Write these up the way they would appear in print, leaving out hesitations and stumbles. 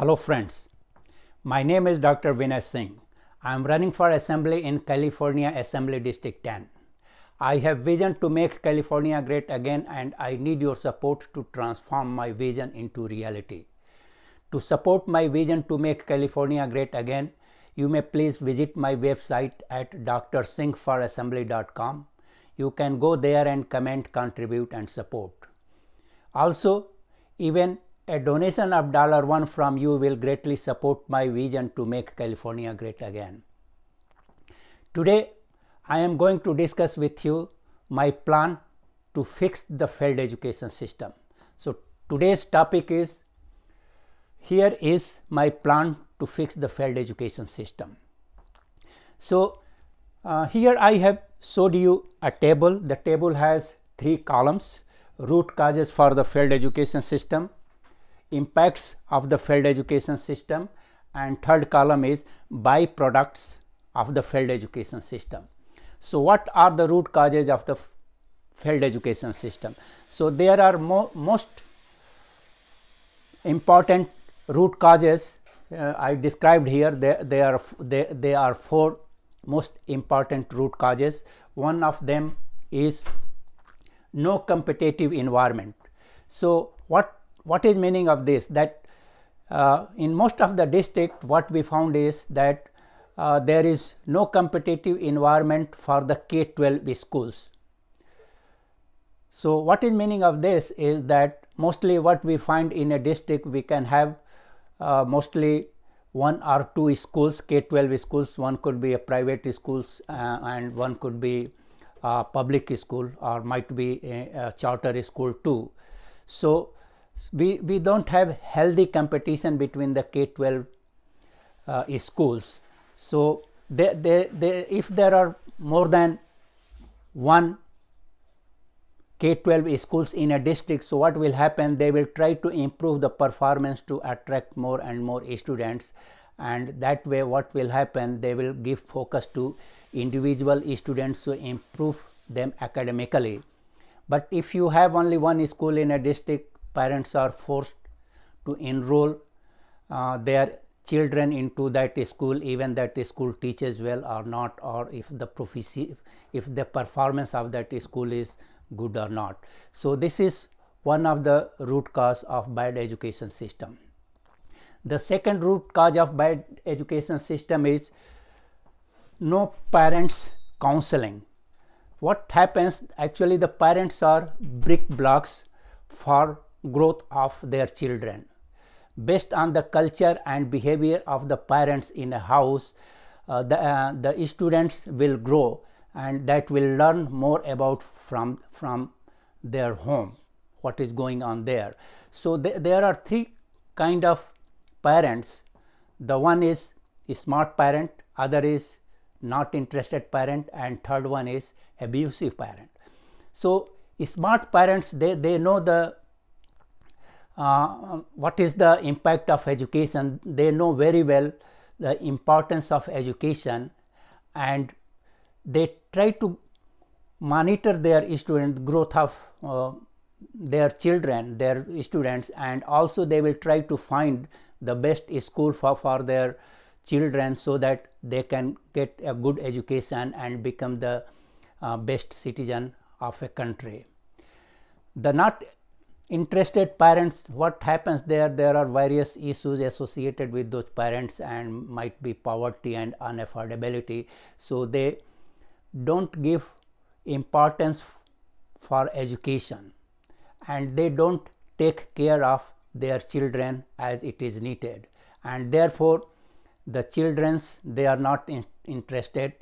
Hello friends, my name is Dr. Vinay Singh. I am running for assembly in California Assembly District 10. I have vision to make California great again and I need your support to transform my vision into reality. To support my vision to make California great again, you may please visit my website at drsinghforassembly.com. You can go there and comment, contribute and support. Also, even a donation of $1 from you will greatly support my vision to make California great again. Today, I am going to discuss with you my plan to fix the failed education system. So, today's topic is, here is my plan to fix the failed education system. So, here I have showed you a table. The table has 3 columns: root causes for the failed education system, impacts of the failed education system, and third column is byproducts of the failed education system. So, what are the root causes of the failed education system? So, there are most important root causes I described here. They are 4 most important root causes. One of them is no competitive environment. So, what is meaning of this? That in most of the district, what we found is that there is no competitive environment for the K-12 schools. So, what is meaning of this is that mostly what we find in a district, we can have mostly 1 or 2 schools, K-12 schools. One could be a private schools and one could be a public school, or might be a charter school too. So, we don't have healthy competition between the K-12 schools. So, if there are more than 1 K-12 schools in a district, so what will happen? They will try to improve the performance to attract more and more students, and that way what will happen? They will give focus to individual students to improve them academically. But if you have only 1 school in a district, parents are forced to enroll their children into that school, even that school teaches well or not, or if the performance of that school is good or not. So, this is one of the root cause of bad education system. The second root cause of bad education system is no parents counseling. What happens? Actually, the parents are brick blocks for growth of their children. Based on the culture and behavior of the parents in a house, the students will grow and that will learn more about from their home, what is going on there. So, there are 3 kind of parents. The one is a smart parent, other is not interested parent, and third one is abusive parent. So, smart parents, they know the what is the impact of education. They know very well the importance of education, and they try to monitor their student growth of their children, their students, and also they will try to find the best school for their children, so that they can get a good education and become the best citizen of a country. The not interested parents, what happens there are various issues associated with those parents, and might be poverty and unaffordability. So, they don't give importance for education and they don't take care of their children as it is needed, and therefore the children's, they are not interested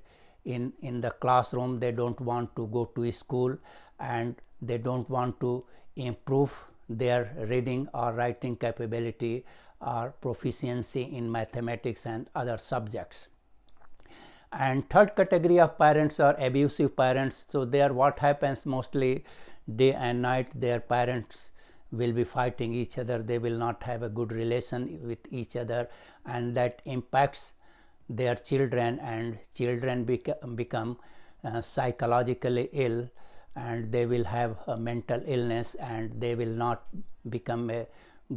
in the classroom. They don't want to go to school and they don't want to improve their reading or writing capability or proficiency in mathematics and other subjects. And third category of parents are abusive parents. So, there what happens, mostly day and night their parents will be fighting each other. They will not have a good relation with each other, and that impacts their children, and children become psychologically ill, and they will have a mental illness, and they will not become a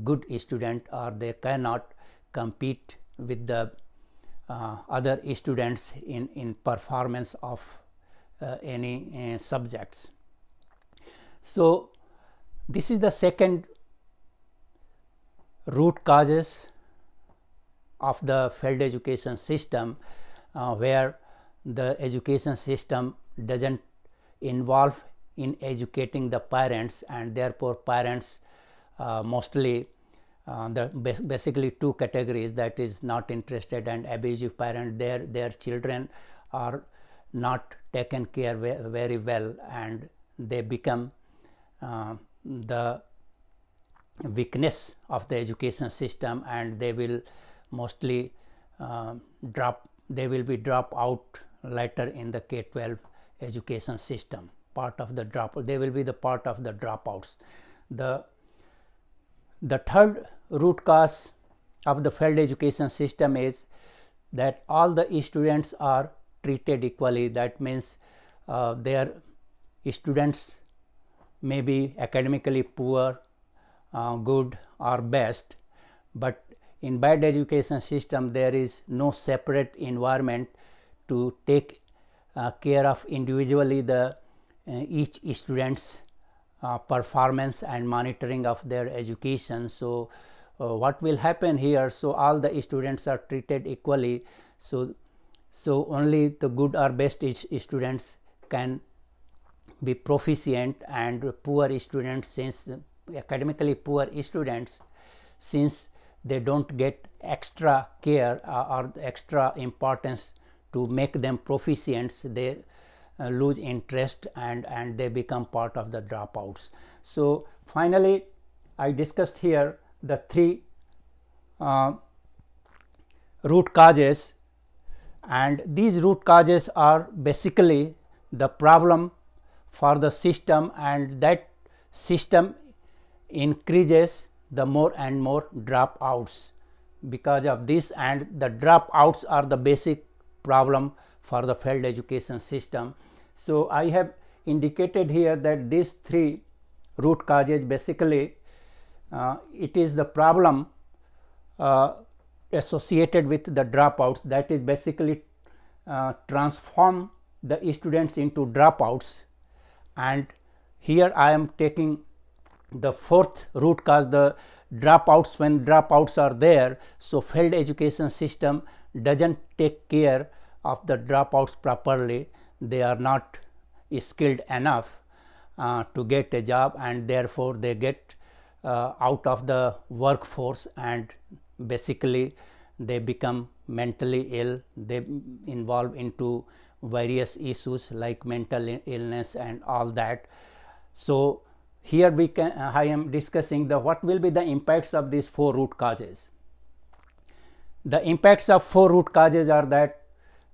good student, or they cannot compete with the other students in performance of any subjects. So this is the second root causes of the failed education system, where the education system doesn't involve in educating the parents, and therefore parents mostly basically two categories, that is not interested and abusive parent. Their children are not taken care very well, and they become the weakness of the education system, and they will mostly they will be drop out later in the K-12 education system, part of the they will be the part of the dropouts. The third root cause of the failed education system is that all the students are treated equally. That means their students may be academically poor, good or best, but in bad education system there is no separate environment to take care of individually the each student's performance and monitoring of their education. So what will happen here? So all the students are treated equally. So only the good or best students can be proficient, and poor students, since academically poor students, since they don't get extra care or extra importance to make them proficient, they lose interest and they become part of the dropouts. So finally I discussed here the three root causes, and these root causes are basically the problem for the system, and that system increases the more and more dropouts because of this, and the dropouts are the basic problem for the failed education system. So I have indicated here that these three root causes basically it is the problem associated with the dropouts, that is basically transform the students into dropouts. And here I am taking the fourth root cause, the dropouts. When dropouts are there, so failed education system doesn't take care of the dropouts properly. They are not skilled enough to get a job, and therefore they get out of the workforce, and basically they become mentally ill. They involve into various issues like mental illness and all that. So here I am discussing what will be the impacts of these four root causes. The impacts of four root causes are that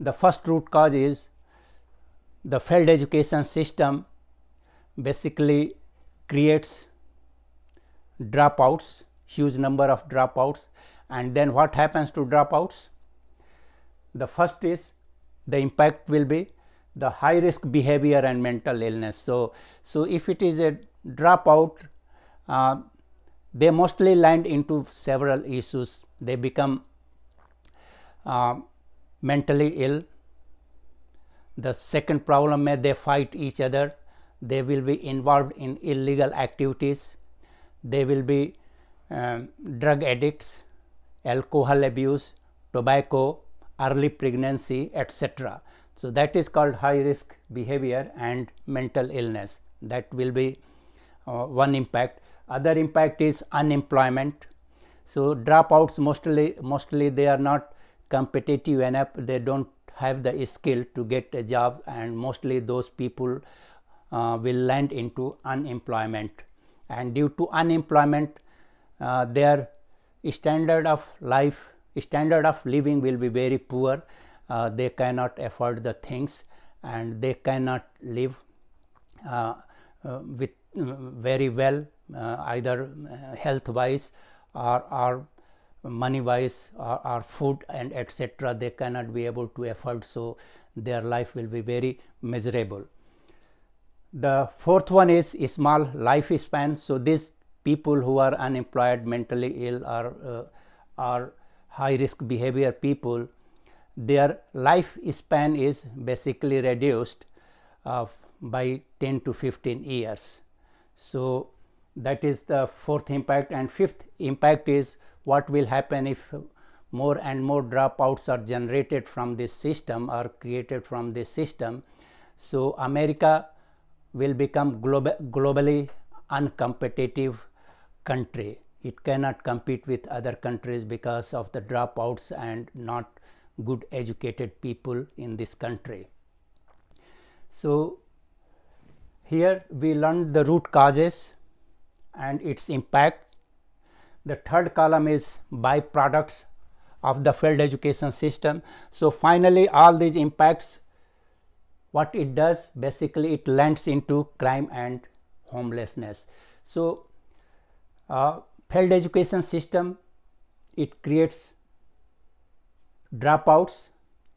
the first root cause is the failed education system basically creates dropouts, huge number of dropouts. And then what happens to dropouts? The first is the impact will be the high risk behavior and mental illness. So if it is a dropout, they mostly land into several issues. They become mentally ill. The second problem, may they fight each other. They will be involved in illegal activities. They will be drug addicts, alcohol abuse, tobacco, early pregnancy, etc. So that is called high risk behavior and mental illness. That will be one impact. Other impact is unemployment. So dropouts mostly they are not competitive enough. They don't have the skill to get a job, and mostly those people will land into unemployment. And due to unemployment, their standard of living will be very poor. They cannot afford the things, and they cannot live with very well, either health wise or money wise or food and etc. They cannot be able to afford, so their life will be very miserable. The fourth one is small lifespan. So these people who are unemployed, mentally ill, or high risk behavior people, their life span is basically reduced by 10 to 15 years. So, that is the fourth impact. And fifth impact is what will happen if more and more dropouts are generated from this system or created from this system. So, America will become globally uncompetitive country. It cannot compete with other countries because of the dropouts and not good educated people in this country. So, here we learned the root causes and its impact. The third column is byproducts of the failed education system. So, finally, all these impacts, what it does, basically it lands into crime and homelessness. So, failed education system, it creates dropouts.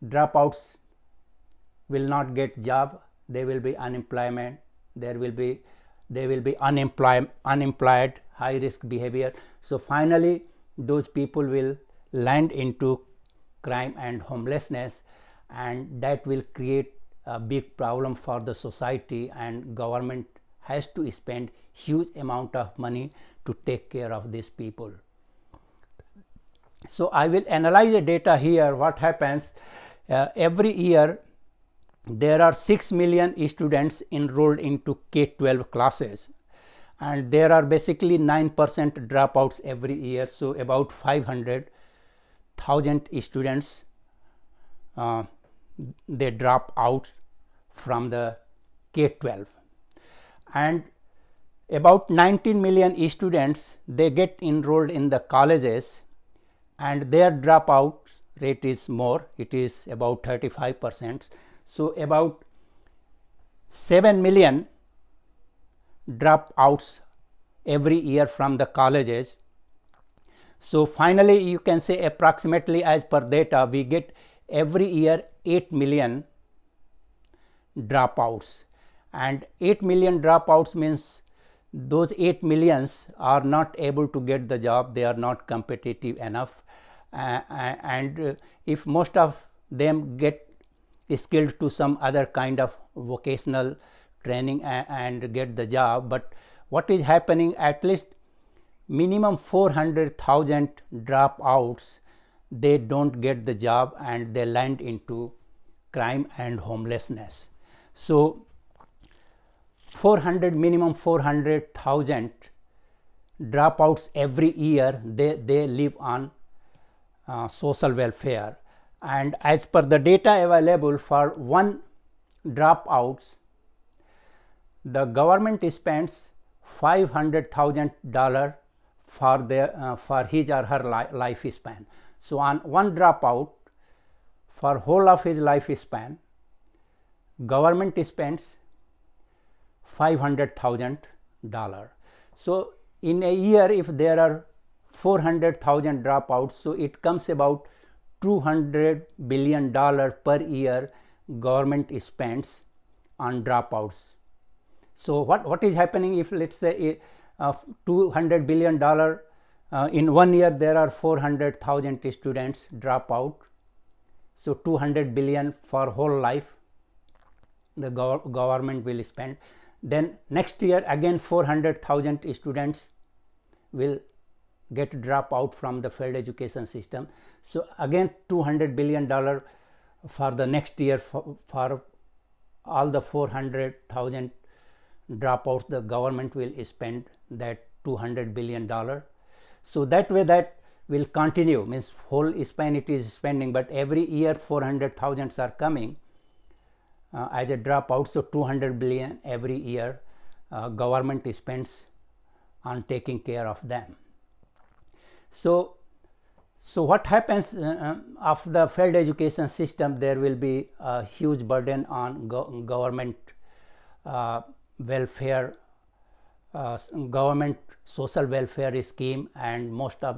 Dropouts will not get job, they will be unemployment, they will be unemployed, high risk behavior. So, finally, those people will land into crime and homelessness, and that will create a big problem for the society, and government has to spend huge amount of money to take care of these people. So, I will analyze the data here. What happens every year there are 6 million students enrolled into K-12 classes, and there are basically 9% dropouts every year. So, about 500,000 students they drop out from the K-12, and about 19 million students they get enrolled in the colleges, and their dropout rate is more, it is about 35%. So, about 7 million dropouts every year from the colleges. So, finally, you can say approximately as per data we get every year 8 million dropouts, and 8 million dropouts means those 8 millions are not able to get the job, they are not competitive enough, and if most of them get skilled to some other kind of vocational training and get the job, but what is happening, at least minimum 400,000 dropouts, they don't get the job and they land into crime and homelessness. So, minimum 400,000 dropouts every year, they live on social welfare, and as per the data available, for one dropouts the government spends $500,000 for their for his or her lifespan. So, on one dropout for whole of his lifespan, government spends $500,000. So, in a year if there are 400,000 dropouts, so it comes about $200 billion per year government spends on dropouts. So, what is happening if, let us say, $200 billion in 1 year there are 400,000 students drop out. So, 200 billion for whole life the government will spend. Then next year again 400,000 students will get drop out from the failed education system. So, again $200 billion for the next year for all the 400,000 dropouts, the government will spend that $200 billion. So, that way that will continue, means whole span it is spending, but every year 400,000 are coming as a dropout. So, 200 billion every year government spends on taking care of them. So, what happens of the failed education system, there will be a huge burden on government welfare, government social welfare scheme, and most of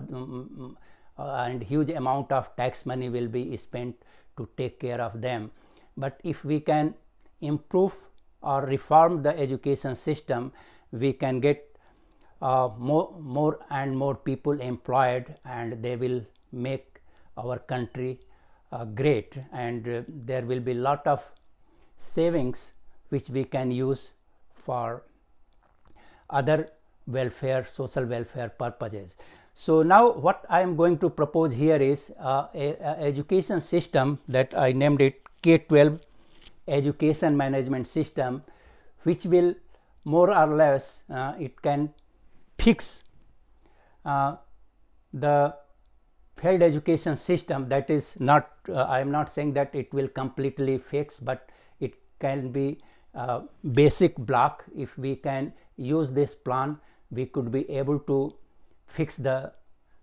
and huge amount of tax money will be spent to take care of them. But if we can improve or reform the education system, we can get more and more people employed, and they will make our country great, and there will be lot of savings which we can use for other welfare, social welfare purposes. So now what I am going to propose here is a education system that I named it K-12 education management system, which will more or less it can fix the failed education system. That is not I am not saying that it will completely fix, but it can be a basic block. If we can use this plan, we could be able to fix the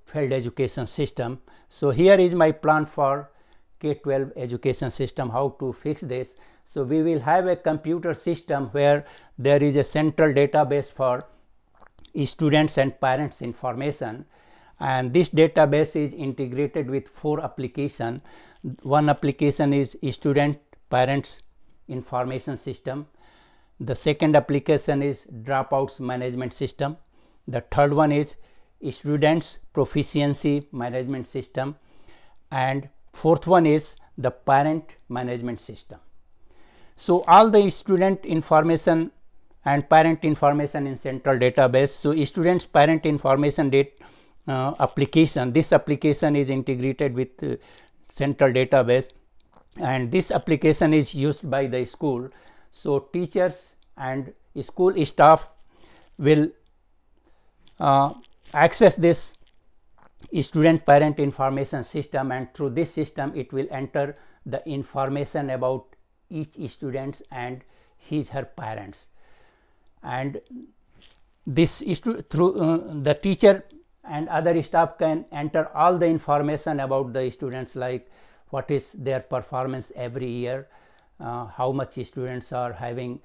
failed education system. So here is my plan for K-12 education system, how to fix this. So we will have a computer system where there is a central database for students and parents information, and this database is integrated with 4 applications. One application is student parents information system. The second application is dropouts management system. The third one is students proficiency management system, and fourth one is the parent management system. So all the student information and parent information in central database. So students parent information application, this application is integrated with central database, and this application is used by the school. So teachers and school staff will access this student parent information system, and through this system it will enter the information about each student and her parents, and this is through the teacher and other staff can enter all the information about the students, like what is their performance every year, how much students are having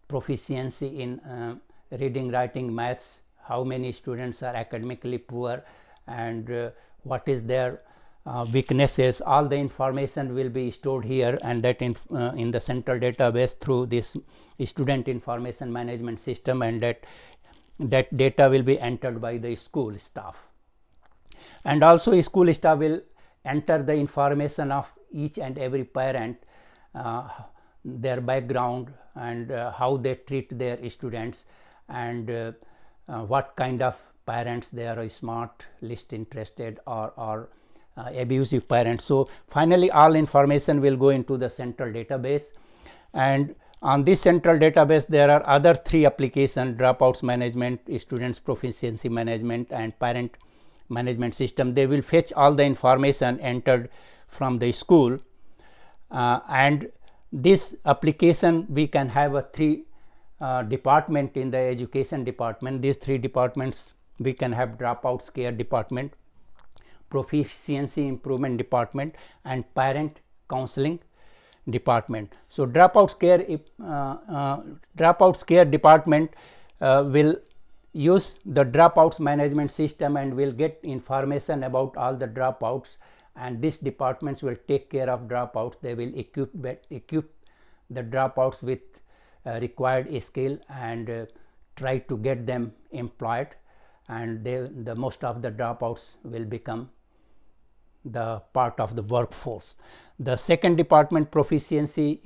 proficiency in reading, writing, maths, how many students are academically poor, and what is their weaknesses. All the information will be stored here, and that in the central database through this student information management system, and that data will be entered by the school staff. And also school staff will enter the information of each and every parent, their background, and how they treat their students, and what kind of parents they are, smart, least interested, or abusive parents. So finally all information will go into the central database, and on this central database there are other 3 applications: dropouts management, students proficiency management, and parent management system. They will fetch all the information entered from the school, and this application we can have a 3 department in the education department. These 3 departments we can have: dropouts care department, proficiency improvement department, and parent counseling department. So dropouts care department will use the dropouts management system and will get information about all the dropouts, and these departments will take care of dropouts. They will equip the dropouts with required skill and try to get them employed, and the most of the dropouts will become the part of the workforce. The second department, proficiency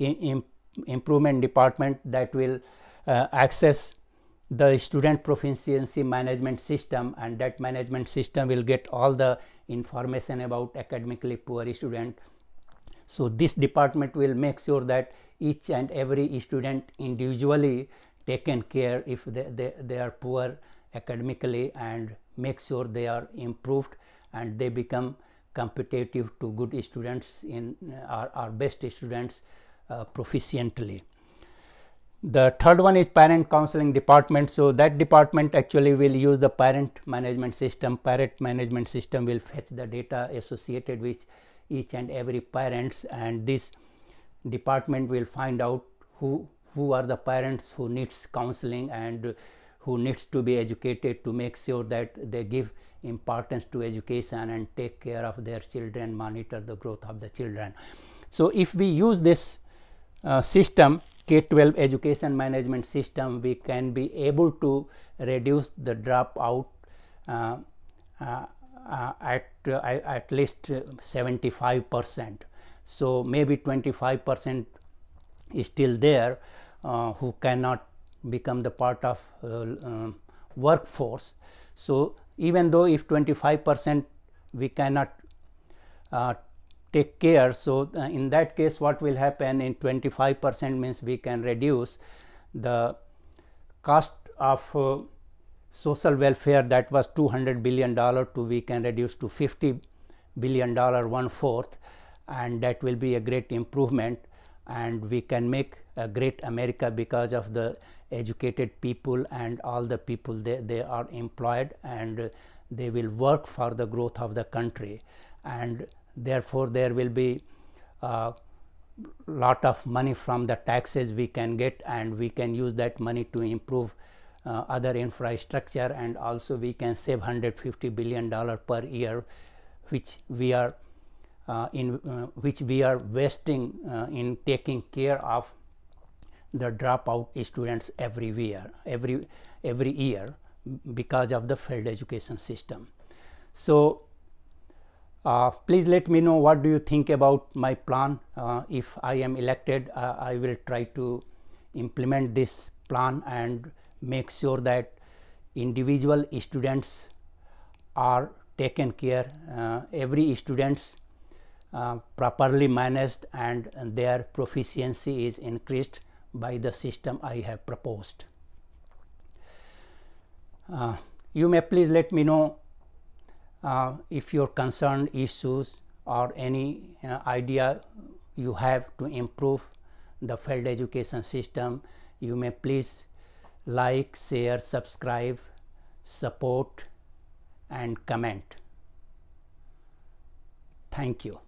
improvement department, that will access the student proficiency management system, and that management system will get all the information about academically poor student. So this department will make sure that each and every student individually taken care if they are poor academically, and make sure they are improved and they become competitive to good students in our best students proficiently. The third one is parent counseling department. So that department actually will use the parent management system. Parent management system will fetch the data associated with each and every parents, and this department will find out who are the parents who needs counseling and who needs to be educated, to make sure that they give importance to education and take care of their children, monitor the growth of the children. So if we use this system, K-12 education management system, we can be able to reduce the dropout at least 75%. So maybe 25% is still there who cannot become the part of workforce. So even though if 25% we cannot take care, so in that case what will happen, in 25% means we can reduce the cost of social welfare that was $200 billion to we can reduce to $50 billion, 1/4, and that will be a great improvement, and we can make a great America because of the educated people and all the people they are employed, and they will work for the growth of the country, and therefore there will be a lot of money from the taxes we can get, and we can use that money to improve other infrastructure, and also we can save $150 billion per year, which we are wasting in taking care of the dropout students every year because of the failed education system. So please let me know what do you think about my plan. If I am elected, I will try to implement this plan and make sure that individual students are taken care, every students properly managed, and their proficiency is increased by the system I have proposed. You may please let me know if your concerned issues or any idea you have to improve the failed education system. You may please like, share, subscribe, support and comment. Thank you.